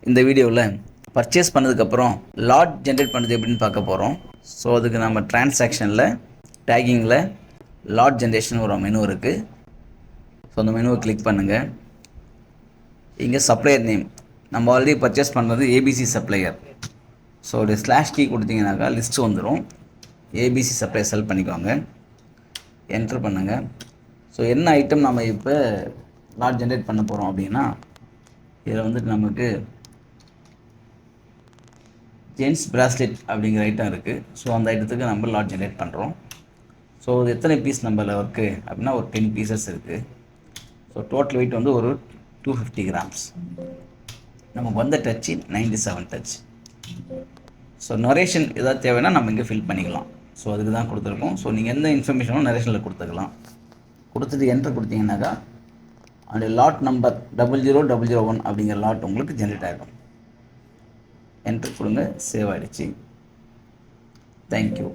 இந்த வீடியோவில் பர்ச்சேஸ் பண்ணதுக்கப்புறம் லாட் ஜென்ரேட் பண்ணுறது எப்படின்னு பார்க்க போகிறோம். ஸோ அதுக்கு நம்ம டிரான்சாக்ஷனில் டேகிங்கில் லாட் ஜென்ரேஷன் ஒரு மெனு இருக்குது. ஸோ அந்த மெனுவை கிளிக் பண்ணுங்கள். இங்கே சப்ளையர் நேம் நம்ம ஆல்ரெடி பர்ச்சேஸ் பண்ணுறது ஏபிசி சப்ளையர். ஸோ ஒரு ஸ்லாஷ் கீ கொடுத்தீங்கன்னாக்கா லிஸ்ட்டு வந்துடும். ஏபிசி சப்ளையர் செலக்ட் பண்ணிக்கோங்க, என்ட்ரு பண்ணுங்கள். ஸோ என்ன ஐட்டம் நம்ம இப்போ லாட் ஜென்ரேட் பண்ண போகிறோம் அப்படின்னா, இதில் வந்துட்டு நமக்கு ஜென்ஸ் பிராஸ்லெட் அப்படிங்கிற ஐட்டம் இருக்குது. ஸோ அந்த ஐட்டத்துக்கு நம்ம லாட் ஜென்ரேட் பண்ணுறோம். ஸோ இது எத்தனை பீஸ் நம்மள இருக்குது அப்படின்னா ஒரு 10 பீசஸ் இருக்குது. ஸோ டோட்டல் வெயிட் வந்து ஒரு 250 கிராம்ஸ். நமக்கு வந்த டச்சு 97 டச். ஸோ நரேஷன் எதாவது தேவைன்னா நம்ம இங்கே ஃபில் பண்ணிக்கலாம். ஸோ அதுக்கு தான் கொடுத்துருக்கோம். ஸோ நீங்கள் எந்த இன்ஃபர்மேஷனும் நரேஷனில் கொடுத்துக்கலாம். கொடுத்துட்டு என்ட்ரு கொடுத்தீங்கன்னாக்கா அந்த லாட் நம்பர் 00001 அப்படிங்கிற லாட் உங்களுக்கு ஜென்ரேட் ஆகிடும். என்ட்ரு கொடுங்க, சேவ் ஆகிடுச்சு. தேங்க்யூ.